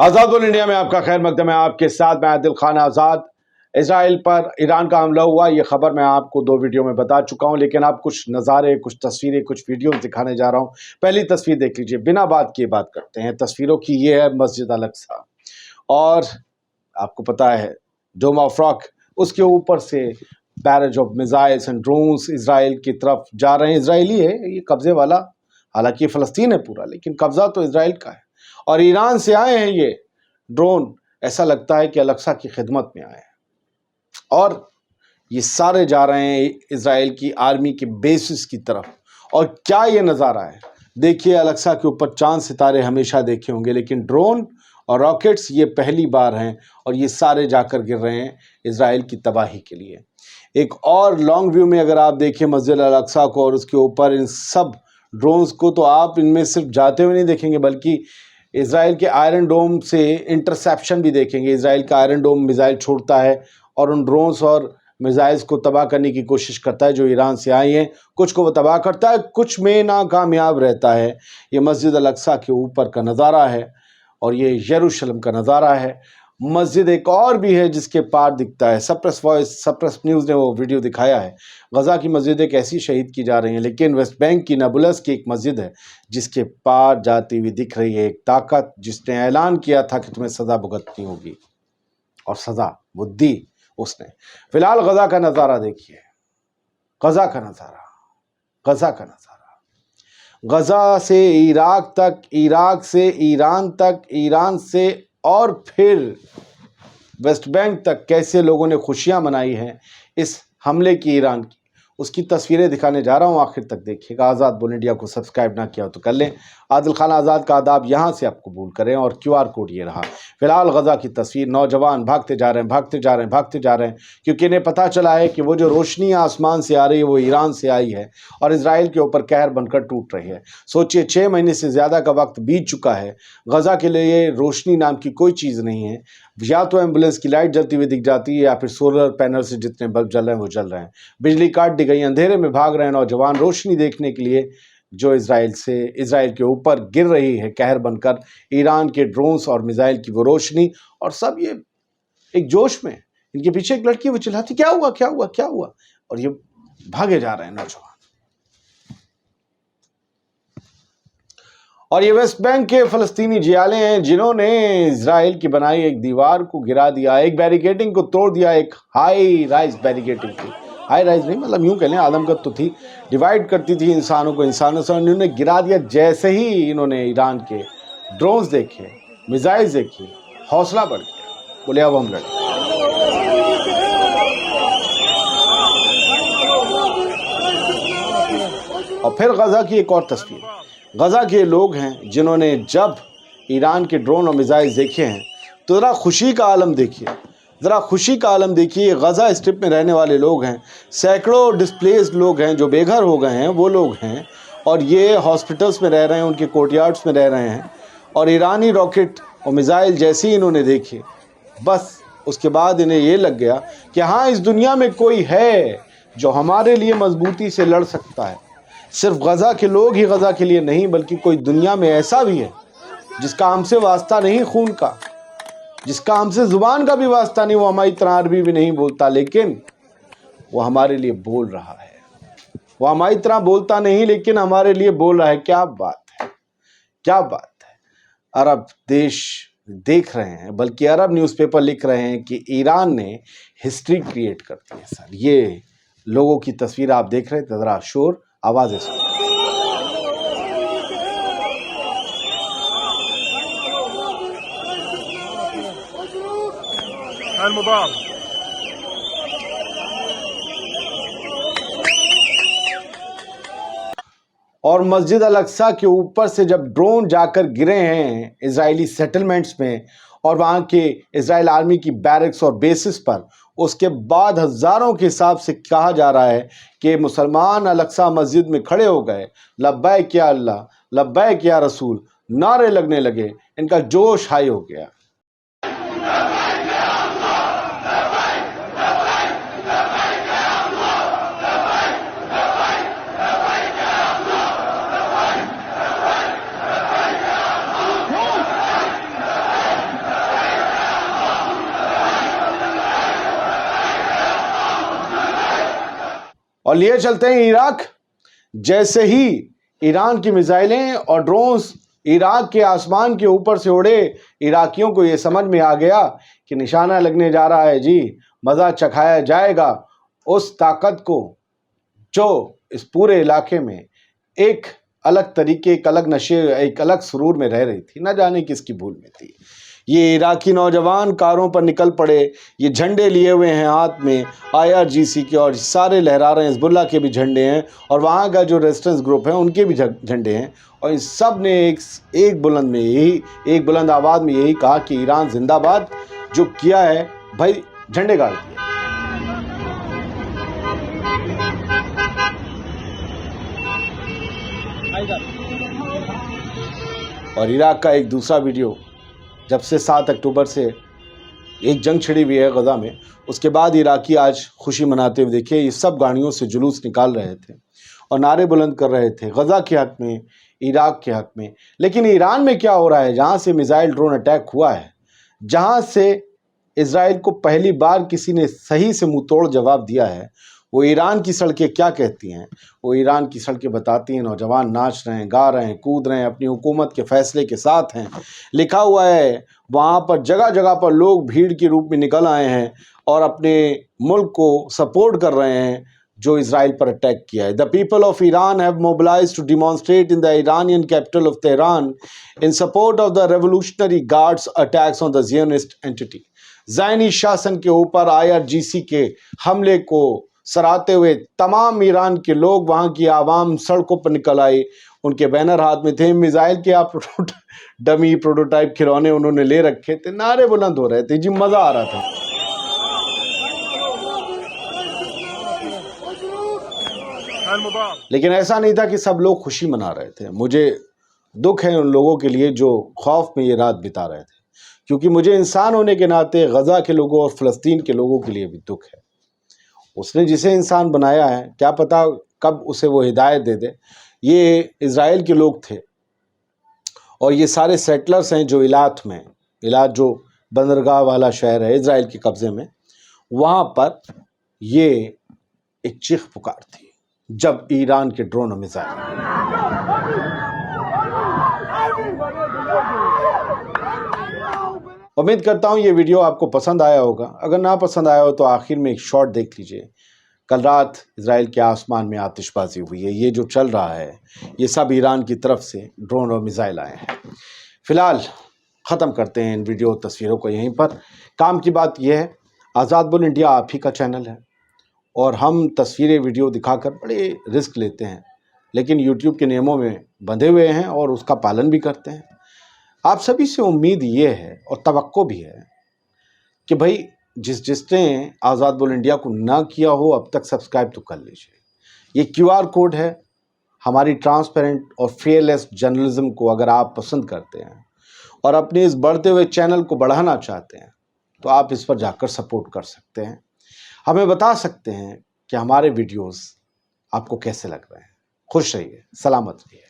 आज़ाद world India में आपका खैर मकदम है। आपके साथ मैं आदिल खान आज़ाद। इसराइल पर ईरान का हमला हुआ, ये खबर मैं आपको 2 वीडियो में बता चुका हूं, लेकिन आप कुछ नज़ारे, कुछ तस्वीरें, कुछ वीडियो दिखाने जा रहा हूं। पहली तस्वीर देख लीजिए, बिना बात किए बात करते हैं तस्वीरों की। ये है मस्जिद अल अक्सा और आपको पता है डोम ऑफ रॉक, उसके ऊपर से barrage of missiles and drones Israel की तरफ जा रहे हैं। इसराइली है ये कब्जे वाला, हालांकि फ़लस्तीन है पूरा, लेकिन कब्जा तो इसराइल का है। और ईरान से आए हैं ये ड्रोन, ऐसा लगता है कि अल अक्सा की खिदमत में आए हैं। और ये सारे जा रहे हैं इसराइल की आर्मी के बेसिस की तरफ। और क्या ये नज़ारा है देखिए, अल अक्सा के ऊपर चांद सितारे हमेशा देखे होंगे, लेकिन ड्रोन और रॉकेट्स ये पहली बार हैं और ये सारे जाकर गिर रहे हैं इसराइल की तबाही के लिए। एक और लॉन्ग व्यू में अगर आप देखें मस्जिद अल अक्सा को और उसके ऊपर इन सब ड्रोन्स को, तो आप इनमें सिर्फ जाते हुए नहीं देखेंगे बल्कि इसराइल के आयरन डोम से इंटरसेप्शन भी देखेंगे। इसराइल का आयरन डोम मिसाइल छोड़ता है और उन ड्रोन्स और मिसाइल्स को तबाह करने की कोशिश करता है जो ईरान से आई हैं। कुछ को वो तबाह करता है, कुछ में नाकामयाब रहता है। ये मस्जिद अल अक्सा के ऊपर का नज़ारा है और ये यरूशलेम का नज़ारा है। मस्जिद एक और भी है जिसके पार दिखता है। सप्रेस न्यूज़ ने वो वीडियो दिखाया है। गज़ा की मस्जिदें कैसी शहीद की जा रही हैं, लेकिन वेस्ट बैंक की नबुलस की एक मस्जिद है जिसके पार जाती हुई दिख रही है एक ताकत जिसने ऐलान किया था कि तुम्हें सज़ा भुगतनी होगी, और सज़ा वो दी उसने। फिलहाल गज़ा का नज़ारा देखिए, गज़ा का नज़ारा, गज़ा का नज़ारा, गज़ा से इराक तक, इराक से ईरान तक, ईरान से और फिर वेस्ट बैंक तक कैसे लोगों ने खुशियां मनाई हैं इस हमले की, ईरान की, उसकी तस्वीरें दिखाने जा रहा हूं। आखिर तक देखिएगा। आज़ाद वर्ल्ड इंडिया को सब्सक्राइब ना किया हो तो कर लें। आदिल खान आज़ाद का आदाब यहाँ से आप कबूल करें और QR कोड ये रहा। फिलहाल गज़ा की तस्वीर, नौजवान भागते जा रहे हैं, भागते जा रहे हैं, भागते जा रहे हैं, क्योंकि इन्हें पता चला है कि वो जो रोशनी आसमान से आ रही है वो ईरान से आई है और इसराइल के ऊपर कहर बनकर टूट रही है। सोचिए 6 महीने से ज़्यादा का वक्त बीत चुका है। गज़ा के लिए रोशनी नाम की कोई चीज़ नहीं है। या तो एम्बुलेंस की लाइट जलती हुई दिख जाती है या फिर सोलर पैनल से जितने बल्ब जल रहे हैं वो जल रहे हैं। बिजली काट दी गई, अंधेरे में भाग रहे हैं नौजवान रोशनी देखने के लिए जो इसराइल के ऊपर गिर रही है कहर बनकर, ईरान के ड्रोन्स और मिसाइल की वो रोशनी। और सब ये एक जोश में, इनके पीछे एक लड़की वो चिल्लाती क्या हुआ क्या हुआ क्या हुआ, और ये भागे जा रहे हैं नौजवान। और ये वेस्ट बैंक के फ़लस्तीनी जियाले हैं जिन्होंने इसराइल की बनाई एक दीवार को गिरा दिया, एक बैरिकेडिंग को तोड़ दिया, एक हाई राइज बैरिकेडिंग थी। हाई राइज नहीं, मतलब यूं कह लें आदमकद तो थी, डिवाइड करती थी इंसानों को इंसानों से, इन्होंने गिरा दिया। जैसे ही इन्होंने ईरान के ड्रोन्स देखे, मिसाइल्स देखी, हौसला बढ़ गया, बोले अब हम लड़ें। और फिर गज़ा की एक और तस्वीर, गज़ा के लोग हैं जिन्होंने जब ईरान के ड्रोन और मिसाइल देखे हैं तो ज़रा खुशी का आलम देखिए, ज़रा खुशी का आलम देखिए। गज़ा स्ट्रिप में रहने वाले लोग हैं, सैकड़ों डिस्प्लेस्ड लोग हैं जो बेघर हो गए हैं, वो लोग हैं, और ये हॉस्पिटल्स में रह रहे हैं, उनके कोर्टयार्ड्स में रह रहे हैं। और ईरानी रॉकेट और मिसाइल जैसे ही इन्होंने देखे, बस उसके बाद इन्हें ये लग गया कि हाँ, इस दुनिया में कोई है जो हमारे लिए मजबूती से लड़ सकता है। सिर्फ गज़ा के लोग ही गज़ा के लिए नहीं, बल्कि कोई दुनिया में ऐसा भी है जिसका हमसे वास्ता नहीं खून का, जिसका हमसे ज़ुबान का भी वास्ता नहीं, वो हमारी तरह अरबी भी नहीं बोलता, लेकिन वो हमारे लिए बोल रहा है। वो हमारी तरह बोलता नहीं लेकिन हमारे लिए बोल रहा है। क्या बात है, क्या बात है। अरब देश देख रहे हैं, बल्कि अरब न्यूज़पेपर लिख रहे हैं कि ईरान ने हिस्ट्री क्रिएट कर दी है। सर, ये लोगों की तस्वीर आप देख रहे थे, ज़रा शोर आवाज़ें सुन। और मस्जिद अल अक्सा के ऊपर से जब ड्रोन जाकर गिरे हैं इजरायली सेटलमेंट्स में और वहाँ के इजराइल आर्मी की बैरक्स और बेसिस पर, उसके बाद हज़ारों के हिसाब से कहा जा रहा है कि मुसलमान अल अक्सा मस्जिद में खड़े हो गए, लब्बैक या अल्लाह, लब्बैक या रसूल, नारे लगने लगे, इनका जोश हाई हो गया। और लिए चलते हैं इराक। जैसे ही ईरान की मिसाइलें और ड्रोन्स इराक के आसमान के ऊपर से उड़े, इराकियों को यह समझ में आ गया कि निशाना लगने जा रहा है जी, मज़ा चखाया जाएगा उस ताकत को जो इस पूरे इलाके में एक अलग तरीके, एक अलग नशे, एक अलग सुरूर में रह रही थी। न जाने किसकी भूल में थी। ये इराकी नौजवान कारों पर निकल पड़े, ये झंडे लिए हुए हैं हाथ में IRGC के, और सारे लहरा रहे हैं। हिजबुल्लाह के भी झंडे हैं और वहाँ का जो रेजिस्टेंस ग्रुप है उनके भी झंडे हैं, और इन सब ने एक बुलंद आवाज़ में यही कहा कि ईरान जिंदाबाद। जो किया है भाई, झंडे गाड़ दिए। और इराक का एक दूसरा वीडियो, जब से 7 अक्टूबर से एक जंग छिड़ी हुई है गज़ा में, उसके बाद इराकी आज खुशी मनाते हुए देखिए, ये सब गाड़ियों से जुलूस निकाल रहे थे और नारे बुलंद कर रहे थे गज़ा के हक़ में, इराक के हक़ में। लेकिन ईरान में क्या हो रहा है? जहाँ से मिसाइल ड्रोन अटैक हुआ है, जहाँ से इजराइल को पहली बार किसी ने सही से मुँह तोड़ जवाब दिया है, वो ईरान की सड़कें क्या कहती हैं? वो ईरान की सड़कें बताती हैं नौजवान नाच रहे हैं, गा रहे हैं, कूद रहे हैं, अपनी हुकूमत के फैसले के साथ हैं। लिखा हुआ है वहाँ पर, जगह जगह पर लोग भीड़ के रूप में निकल आए हैं और अपने मुल्क को सपोर्ट कर रहे हैं जो इजराइल पर अटैक किया है। The people of Iran have mobilised to demonstrate in the Iranian capital of Tehran in support of the revolutionary guards attacks on the Zionist entity. ज़ायनी शासन के ऊपर IRGC के हमले को सराहते हुए तमाम ईरान के लोग, वहाँ की आवाम सड़कों पर निकल आई। उनके बैनर हाथ में थे, मिसाइल के आप डमी प्रोटोटाइप खिलौने उन्होंने ले रखे थे, नारे बुलंद हो रहे थे जी, मज़ा आ रहा था। लेकिन ऐसा नहीं था कि सब लोग खुशी मना रहे थे। मुझे दुख है उन लोगों के लिए जो खौफ में ये रात बिता रहे थे, क्योंकि मुझे इंसान होने के नाते गज़ा के लोगों और फ़लस्तीन के लोगों के लिए भी दुख है। उसने जिसे इंसान बनाया है, क्या पता कब उसे वो हिदायत दे दे। ये इज़राइल के लोग थे और ये सारे सेटलर्स हैं जो इलात में, इलात जो बंदरगाह वाला शहर है इज़राइल के कब्ज़े में, वहाँ पर ये एक चीख पुकार थी जब ईरान के ड्रोन और मिसाइल। उम्मीद करता हूँ ये वीडियो आपको पसंद आया होगा। अगर ना पसंद आया हो तो आखिर में एक शॉट देख लीजिए। कल रात इजराइल के आसमान में आतिशबाजी हुई है। ये जो चल रहा है ये सब ईरान की तरफ से ड्रोन और मिसाइल आए हैं। फ़िलहाल ख़त्म करते हैं इन वीडियो तस्वीरों को यहीं पर। काम की बात यह है, आज़ाद बुल इंडिया आप ही का चैनल है और हम तस्वीरें वीडियो दिखाकर बड़े रिस्क लेते हैं, लेकिन यूट्यूब के नियमों में बंधे हुए हैं और उसका पालन भी करते हैं। आप सभी से उम्मीद ये है और तवक्को भी है कि भाई जिसने आज़ाद बुल इंडिया को ना किया हो अब तक सब्सक्राइब तो कर लीजिए। ये QR कोड है। हमारी ट्रांसपेरेंट और फेयरलेस जर्नलिज्म को अगर आप पसंद करते हैं और अपने इस बढ़ते हुए चैनल को बढ़ाना चाहते हैं तो आप इस पर जाकर सपोर्ट कर सकते हैं। हमें बता सकते हैं कि हमारे वीडियोस आपको कैसे लग रहे हैं। खुश रहिए, सलामत रहिए।